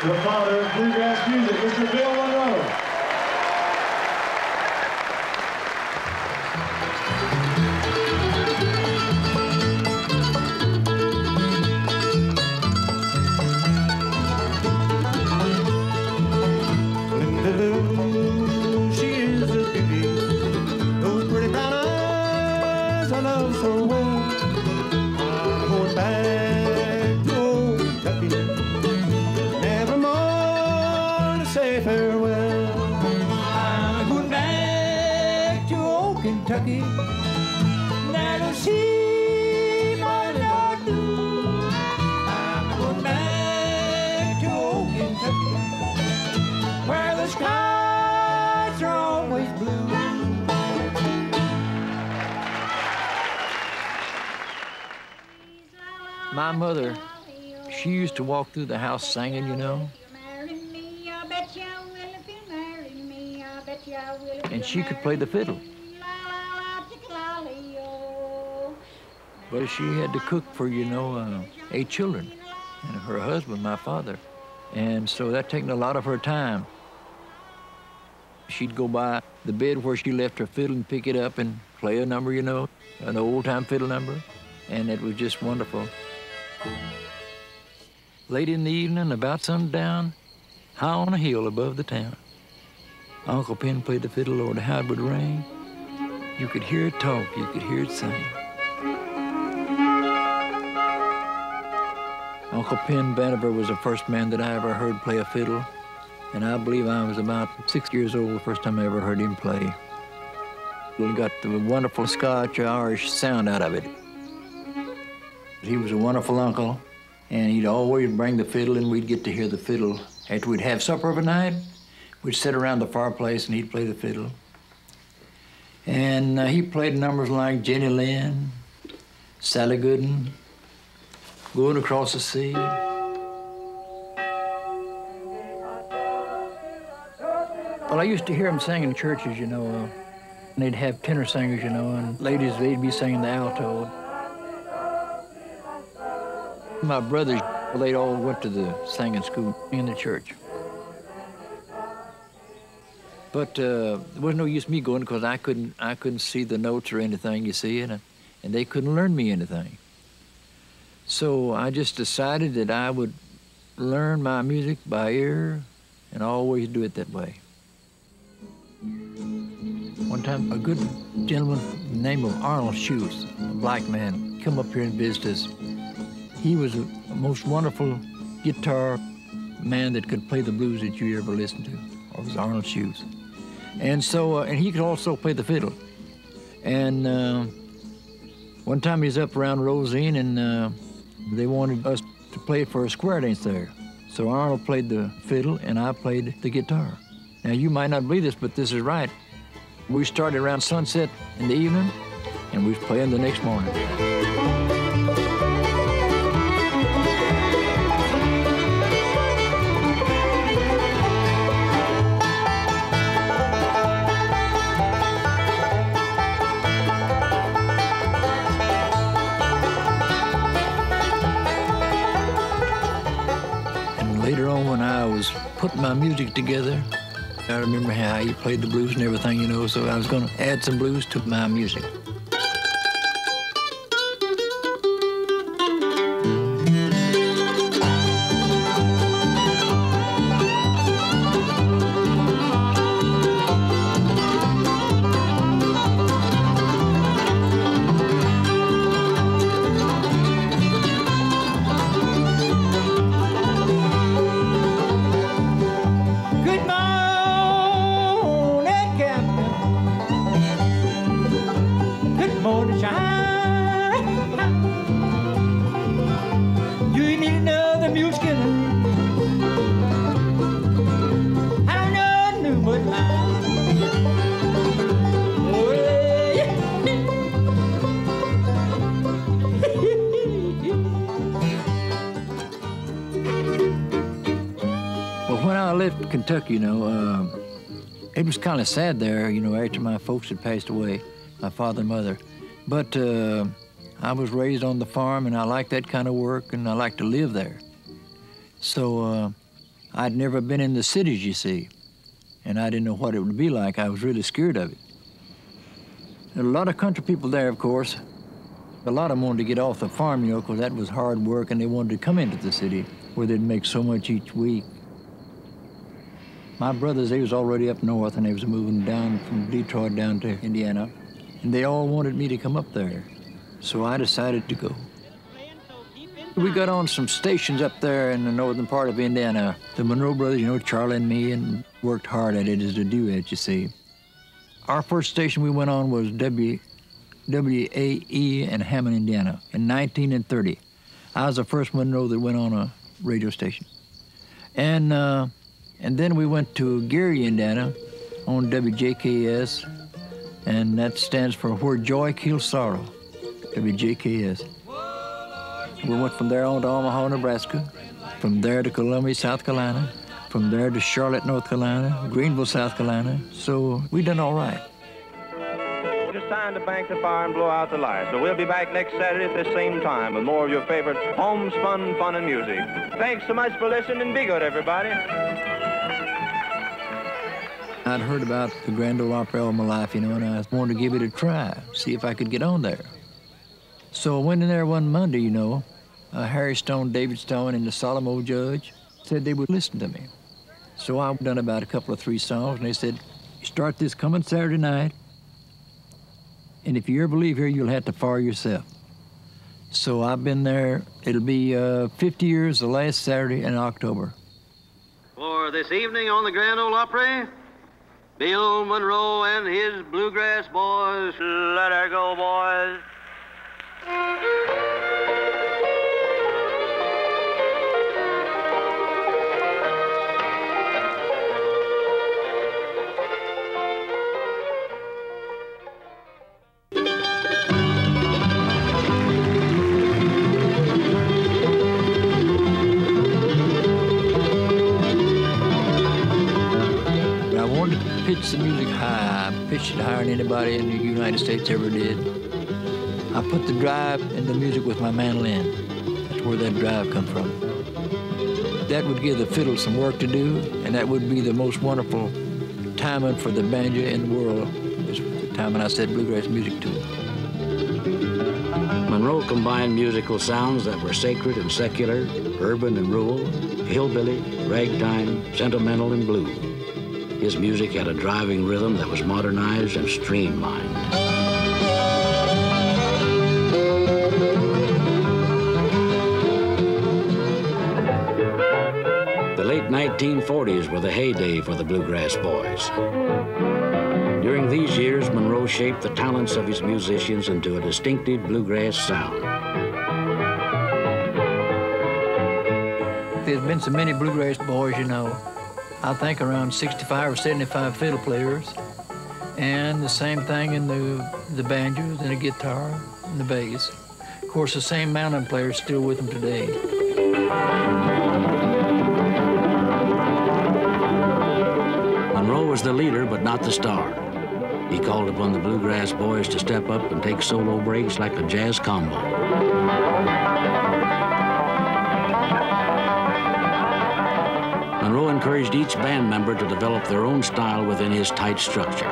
The father of bluegrass music, Mr. Bill Monroe. Kentucky, now to see my Lord do. I'm going back to old Kentucky, where the skies are always blue. My mother, she used to walk through the house singing, you know. And she could play the fiddle. But she had to cook for, 8 children, and her husband, my father. And so that taken a lot of her time. She'd go by the bed where she left her fiddle and pick it up and play a number, an old-time fiddle number, and it was just wonderful. Late in the evening, about sundown, high on a hill above the town, Uncle Pen played the fiddle, Lord, how it would ring. You could hear it talk, you could hear it sing. Uncle Pen Vandiver was the first man that I ever heard play a fiddle, and I believe I was about 6 years old the first time I ever heard him play. He got the wonderful Scotch-Irish sound out of it. He was a wonderful uncle, and he'd always bring the fiddle, and we'd get to hear the fiddle. After we'd have supper of a night, we'd sit around the fireplace, and he'd play the fiddle. And he played numbers like Jenny Lind, Sally Gooden, Going Across the Sea. Well, I used to hear him sing in churches, and they'd have tenor singers, and ladies, they'd be singing the alto. My brothers, they all went to the singing school in the church. But there was no use me going because I couldn't see the notes or anything, you see, and they couldn't learn me anything. So I just decided that I would learn my music by ear and always do it that way. One time, a good gentleman named Arnold Schultz, a black man, came up here and visited us. He was the most wonderful guitar man that could play the blues that you ever listened to. It was Arnold Schultz. And so, and he could also play the fiddle. And one time he was up around Rosine, and they wanted us to play for a square dance there. So Arnold played the fiddle, and I played the guitar. Now, you might not believe this, but this is right. We started around sunset in the evening, and we was playing the next morning. Later on, when I was putting my music together, I remember how he played the blues and everything, so I was going to add some blues to my music. Kentucky, it was kind of sad there, after my folks had passed away, my father and mother. But I was raised on the farm, and I liked that kind of work, and I liked to live there. So I'd never been in the cities, you see, and I didn't know what it would be like. I was really scared of it. There were a lot of country people there, of course. A lot of them wanted to get off the farm, you know, because that was hard work, and they wanted to come into the city where they'd make so much each week. My brothers, they was already up north, and they was moving down from Detroit down to Indiana, and they all wanted me to come up there. So I decided to go. We got on some stations up there in the northern part of Indiana. The Monroe brothers, you know, Charlie and me, and worked hard at it as a duet, you see. Our first station we went on was WAE in Hammond, Indiana, in 1930. I was the first Monroe that went on a radio station. And then we went to Gary, Indiana, on WJKS, and that stands for Where Joy Kills Sorrow, WJKS. We went from there on to Omaha, Nebraska, from there to Columbia, South Carolina, from there to Charlotte, North Carolina, Greenville, South Carolina. So we done all right. It's time to bank the fire and blow out the lights. So we'll be back next Saturday at the same time with more of your favorite homespun fun and music. Thanks so much for listening. Be good, everybody. I'd heard about the Grand Ole Opry all my life, you know, and I wanted to give it a try, see if I could get on there. So I went in there one Monday, you know. Harry Stone, David Stone, and the solemn old judge said they would listen to me. So I've done about a couple of 3 songs, and they said, you start this coming Saturday night, and if you ever leave here, you'll have to fire yourself. So I've been there. It'll be 50 years the last Saturday in October. For this evening on the Grand Ole Opry, Bill Monroe and his Bluegrass boys. Let her go, boys. Pitch the music high. I pitched it higher than anybody in the United States ever did. I put the drive in the music with my mandolin. That's where that drive come from. That would give the fiddle some work to do, and that would be the most wonderful timing for the banjo in the world, is the time when I said bluegrass music to it. Monroe combined musical sounds that were sacred and secular, urban and rural, hillbilly, ragtime, sentimental and blues. His music had a driving rhythm that was modernized and streamlined. The late 1940s were the heyday for the Bluegrass boys. During these years, Monroe shaped the talents of his musicians into a distinctive bluegrass sound. There's been so many bluegrass boys, you know. I think around 65 or 75 fiddle players, and the same thing in the banjos and the guitar and the bass. Of course, the same mountain players still with them today. Monroe was the leader, but not the star. He called upon the Bluegrass boys to step up and take solo breaks like a jazz combo. Monroe encouraged each band member to develop their own style within his tight structure.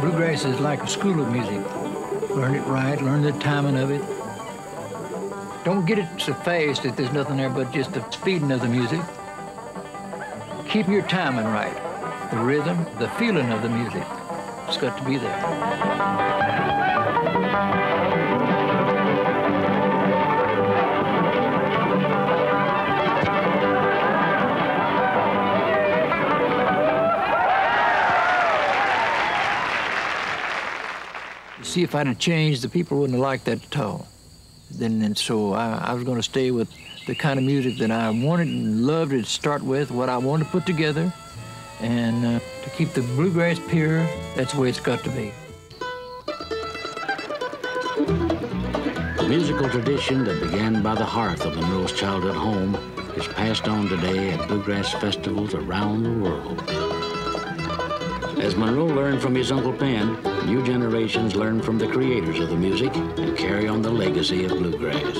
Bluegrass is like a school of music. Learn it right, learn the timing of it. Don't get it so fast that there's nothing there but just the speeding of the music. Keep your timing right. The rhythm, the feeling of the music. It's got to be there. See, if I'd have changed, the people wouldn't have liked that at all. And so I was going to stay with the kind of music that I wanted and loved to start with, what I wanted to put together, and to keep the bluegrass pure. That's the way it's got to be. A musical tradition that began by the hearth of Monroe's childhood home is passed on today at bluegrass festivals around the world. As Monroe learned from his Uncle Pen, new generations learn from the creators of the music and carry on the legacy of bluegrass.